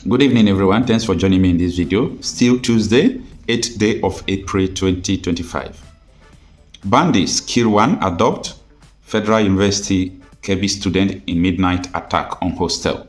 Good evening, everyone. Thanks for joining me in this video. Still Tuesday, 8th day of April 2025. Bandits kill one Abduct Federal University Kebbi student in midnight attack on hostel.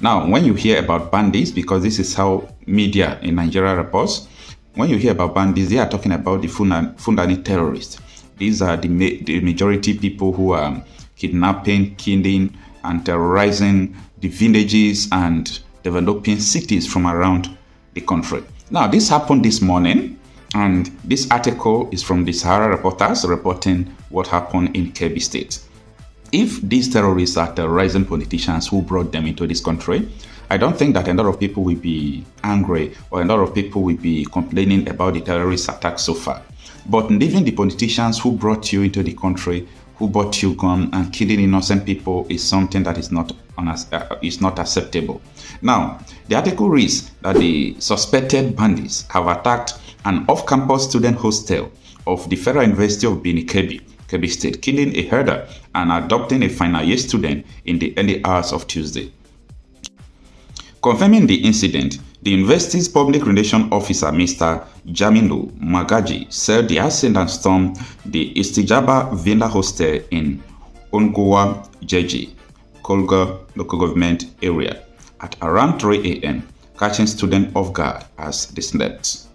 Now, when you hear about bandits, because this is how media in Nigeria reports, when you hear about bandits, they are talking about the Fulani terrorists. These are the majority people who are kidnapping, killing, and terrorizing the villages and developing cities from around the country. Now, this happened this morning, and this article is from the Sahara Reporters reporting what happened in Kebbi State. If these terrorists are terrorizing politicians who brought them into this country, I don't think that a lot of people will be angry or a lot of people will be complaining about the terrorist attacks so far. But leaving the politicians who brought you into the country, who bought you gun, and killing innocent people is something that is not acceptable. Now, the article reads that the suspected bandits have attacked an off-campus student hostel of the Federal University of Benin, Kebbi State, killing a herder and adopting a final year student in the early hours of Tuesday. Confirming the incident, the university's public relations officer, Mr. Jamilu Magaji, said the assailants stormed the Istijaba Villa hostel in Ongowa, Jeji, Kolga local government area at around 3 a.m., catching students off guard as they slept.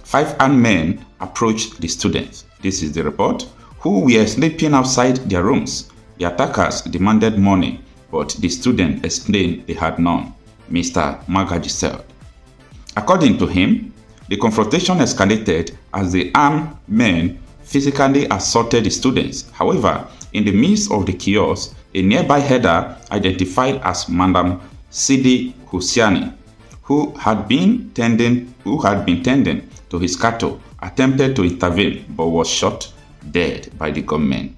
5 armed men approached the students, this is the report, who were sleeping outside their rooms. The attackers demanded money, but the students explained they had none, Mr. Magaji said. According to him, the confrontation escalated as the armed men physically assaulted the students. However, in the midst of the chaos, a nearby herder identified as Madam Sidi Husseini, who had been tending to his cattle, attempted to intervene but was shot dead by the gunmen.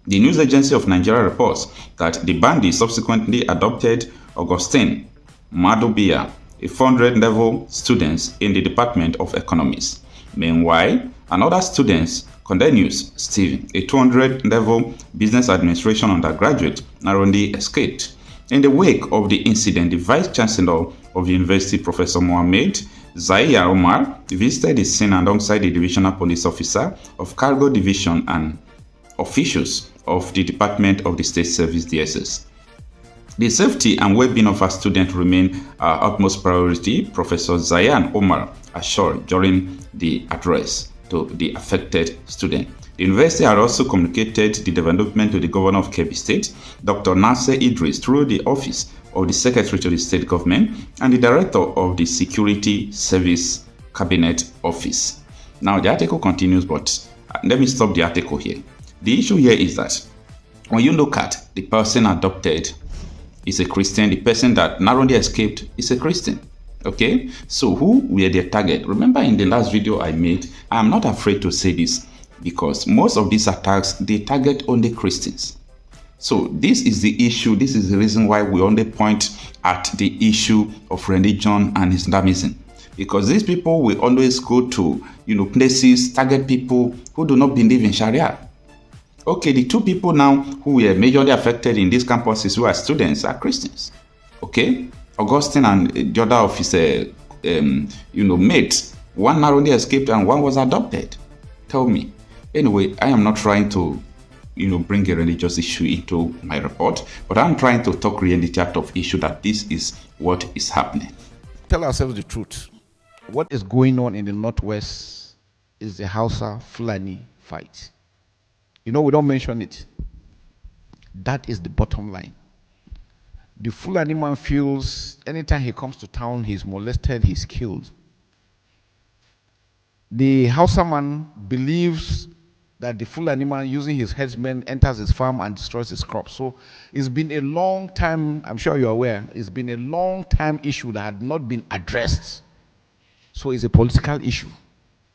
The news agency of Nigeria reports that the bandits subsequently adopted Augustine Madubia, a 400-level student in the Department of Economics. Meanwhile, another student, Cornelius Stephen, a 200-level business administration undergraduate, narrowly escaped. In the wake of the incident, the Vice Chancellor of the University, Professor Mohammed Zahir Omar, visited the scene alongside the Divisional Police Officer of Cargo Division and officials of the Department of the State Service DSS. The safety and well-being of our students remain our utmost priority, Professor Zahir Omar assured during the address to the affected student. The university had also communicated the development to the governor of Kebbi State, Dr. Nasser Idris, through the office of the Secretary to the State Government and the Director of the Security Service Cabinet Office. Now, the article continues, but let me stop the article here. The issue here is that when you look at the person adopted is a Christian, the person that narrowly escaped is a Christian. Okay, so who were their target? Remember in the last video I made, I am not afraid to say this because most of these attacks, they target only Christians. So this is the issue. This is the reason why we only point at the issue of religion and Islamism, because these people will always go to places, target people who do not believe in Sharia. Okay, the two people now who were majorly affected in these campuses who are students are Christians. Okay, Augustine and the other of his mates, one narrowly escaped and one was adopted. Tell me. Anyway, I am not trying to bring a religious issue into my report, but I'm trying to talk reality out of issue that this is what is happening. Tell ourselves the truth. What is going on in the Northwest is the Hausa Fulani fight. We don't mention it. That is the bottom line. The Fulani man feels anytime he comes to town, he's molested, he's killed. The Hausa man believes that the Fulani man using his headsmen enters his farm and destroys his crops. So it's been a long time, I'm sure you're aware, it's been a long time issue that had not been addressed. So it's a political issue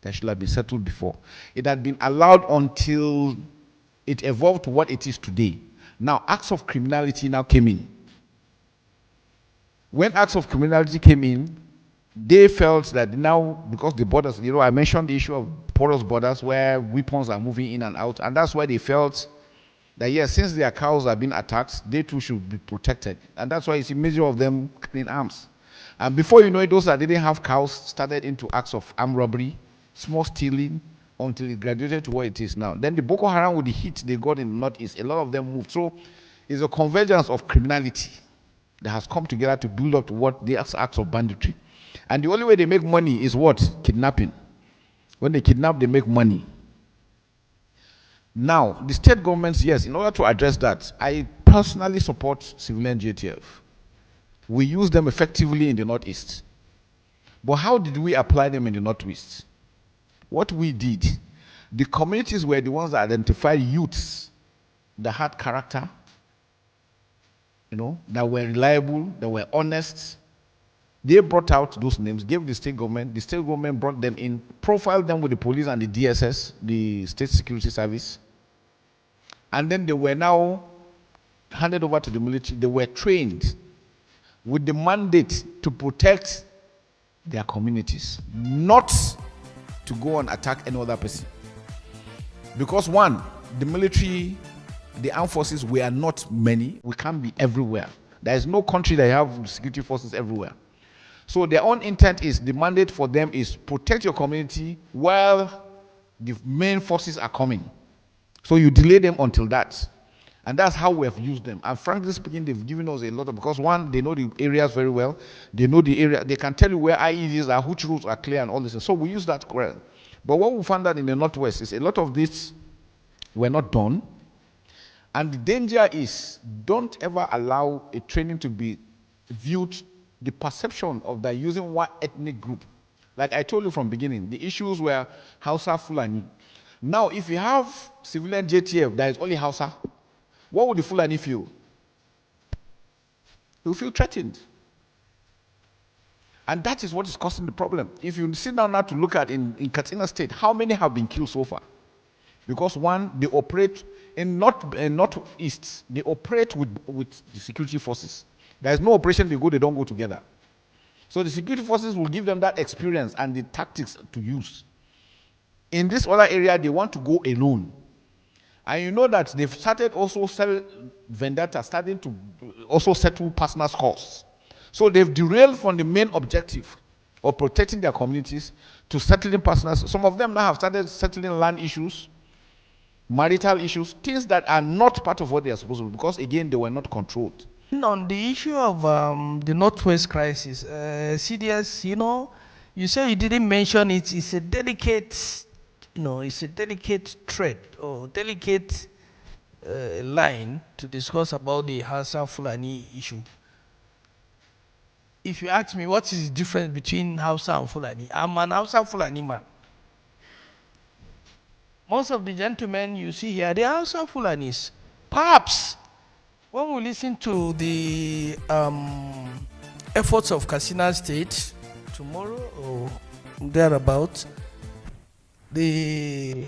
that should have been settled before. It had been allowed until it evolved to what it is today. Now, acts of criminality now came in. When acts of criminality came in, they felt that now, because the borders, I mentioned the issue of porous borders where weapons are moving in and out, and that's why they felt that yes, since their cows are being attacked, they too should be protected. And that's why you see major of them carrying arms. And before you know it, those that didn't have cows started into acts of armed robbery, small stealing, until it graduated to what it is now. Then the Boko Haram, with the hit they got in the Northeast, a lot of them moved. So it's a convergence of criminality that has come together to build up to what the acts of banditry. And the only way they make money is what? Kidnapping. When they kidnap, they make money. Now, the state governments, yes, in order to address that, I personally support civilian JTF. We use them effectively in the Northeast. But how did we apply them in the Northwest? What we did, the communities were the ones that identified youths that had character, that were reliable, that were honest. They brought out those names, gave the state government brought them in, profiled them with the police and the DSS, the State Security Service. And then they were now handed over to the military. They were trained with the mandate to protect their communities, not to go and attack any other person. Because one, the military, the armed forces, we are not many. We can't be everywhere. There is no country that have security forces everywhere. So their own intent is, the mandate for them is protect your community while the main forces are coming. So you delay them until that. And that's how we have used them. And frankly speaking, they've given us a lot of, because one, they know the areas very well. They know the area. They can tell you where IEDs are, which routes are clear and all this. So we use that well. But what we found out in the Northwest is a lot of this were not done. And the danger is, don't ever allow a training to be viewed, the perception of that using one ethnic group. Like I told you from the beginning, the issues were Hausa, Fulani. Now, if you have civilian JTF that is only Hausa, what would the Fulani feel? He'll feel threatened. And that is what is causing the problem. If you sit down now to look at in Katsina State, how many have been killed so far? Because one, they operate in Northeast, they operate with the security forces. There is no operation they don't go together. So the security forces will give them that experience and the tactics to use. In this other area, they want to go alone. And you know that they've started also vendetta, starting to also settle personal scores. So they've derailed from the main objective of protecting their communities to settling personal. Some of them now have started settling land issues, marital issues, things that are not part of what they are supposed to do, because again, they were not controlled. On the issue of the Northwest crisis, CDS, you say you didn't mention it. It's a delicate, it's a delicate thread or delicate line to discuss about the Hausa Fulani issue. If you ask me what is the difference between Hausa and Fulani, I'm an Hausa Fulani man. Most of the gentlemen you see here, they are Hausa Fulanis. Perhaps when we listen to the efforts of Katsina State tomorrow or thereabout, the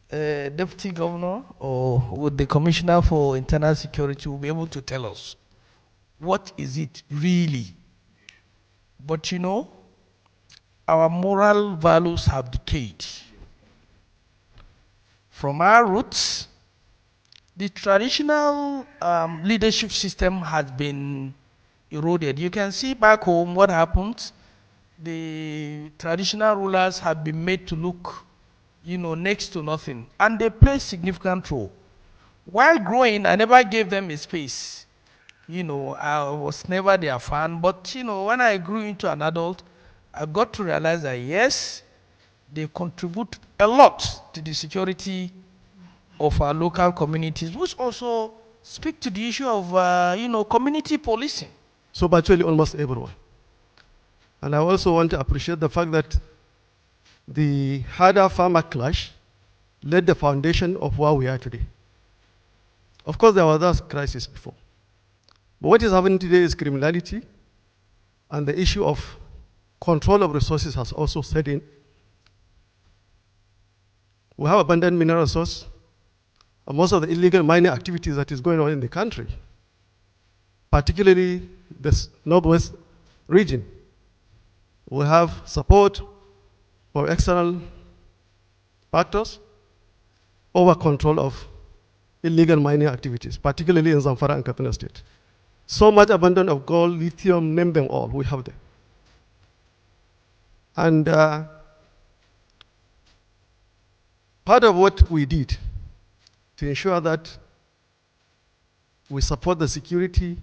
deputy governor or with the commissioner for internal security will be able to tell us what is it really. But our moral values have decayed. From our roots, the traditional leadership system has been eroded. You can see back home what happens. The traditional rulers have been made to look, next to nothing. And they play a significant role. While growing, I never gave them a space. I was never their fan. But, when I grew into an adult, I got to realize that, yes, they contribute a lot to the security of our local communities, which also speak to the issue of, community policing. So virtually almost everyone. And I also want to appreciate the fact that the herder-farmer clash laid the foundation of where we are today. Of course, there was that crisis before. But what is happening today is criminality, and the issue of control of resources has also set in. We have abundant mineral resource, and most of the illegal mining activities that is going on in the country, particularly this Northwest region, we have support for external factors over control of illegal mining activities, particularly in Zamfara and Katsina State. So much abundance of gold, lithium, name them all, we have them. And part of what we did to ensure that we support the security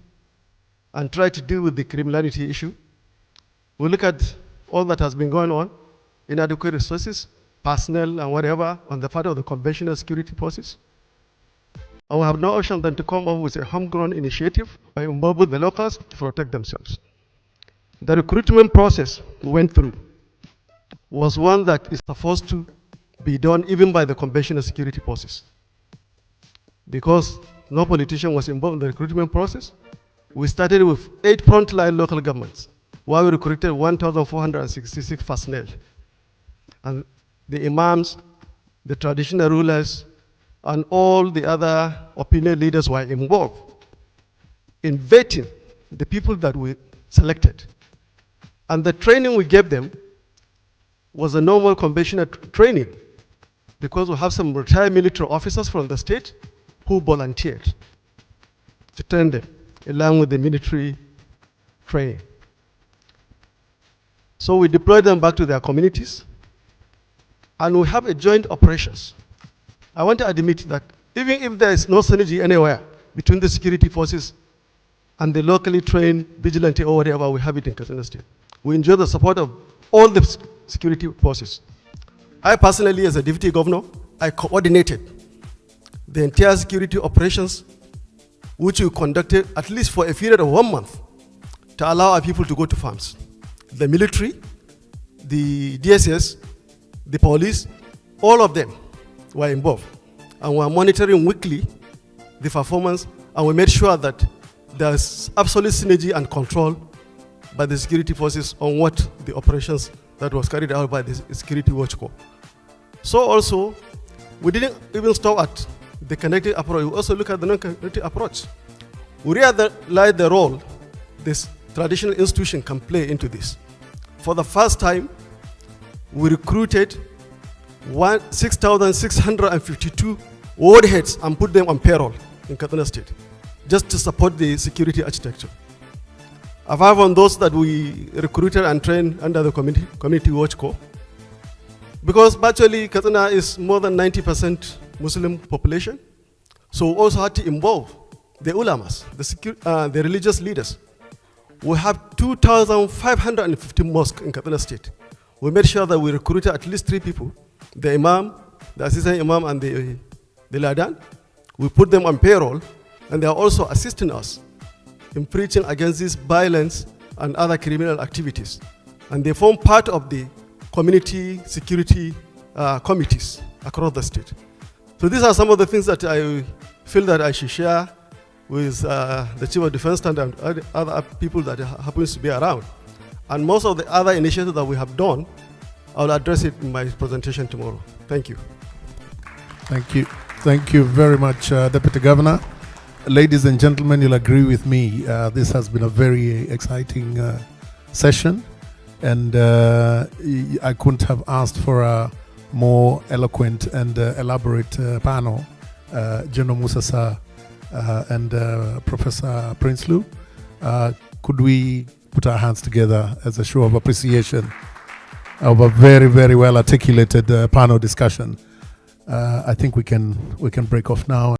and try to deal with the criminality issue, we look at all that has been going on, inadequate resources, personnel and whatever on the part of the conventional security forces. And we have no option than to come up with a homegrown initiative by involving the locals to protect themselves. The recruitment process we went through was one that is supposed to be done even by the conventional security forces. Because no politician was involved in the recruitment process, we started with 8 frontline local governments, where we recruited 1,466 personnel. And the imams, the traditional rulers, and all the other opinion leaders were involved in vetting the people that we selected. And the training we gave them was a normal conventional training, because we have some retired military officers from the state who volunteered to train them along with the military training. So we deployed them back to their communities, and we have a joint operations. I want to admit that even if there is no synergy anywhere between the security forces and the locally trained vigilante or whatever we have it in Katsina State, we enjoy the support of all the security forces. I personally, as a deputy governor, I coordinated the entire security operations, which we conducted at least for a period of 1 month to allow our people to go to farms. The military, the DSS, the police, all of them were involved. And we are monitoring weekly the performance, and we made sure that there's absolute synergy and control by the security forces on what the operations that was carried out by the Security Watch Corps. So also, we didn't even stop at the connected approach. We also look at the non-connected approach. We realized the role this traditional institution can play into this. For the first time, we recruited 6,652 ward heads and put them on payroll in Katsina State, just to support the security architecture. Apart from those that we recruited and trained under the community watch corps, because virtually Katsina is more than 90% Muslim population, so we also had to involve the ulamas, the religious leaders. We have 2,550 mosques in Katsina State. We made sure that we recruited at least 3 people, the imam, the assistant imam, and the ladan. We put them on payroll, and they are also assisting us in preaching against this violence and other criminal activities. And they form part of the community security committees across the state. So these are some of the things that I feel that I should share with the Chief of Defense Staff and other people that happens to be around. And most of the other initiatives that we have done, I'll address it in my presentation tomorrow. Thank you. Thank you. Thank you very much, Deputy Governor. Ladies and gentlemen, you'll agree with me. This has been a very exciting session, and I couldn't have asked for a more eloquent and elaborate panel. General Musa and Professor Prinsloo. Could we put our hands together as a show of appreciation of a very, very well articulated panel discussion? I think we can break off now.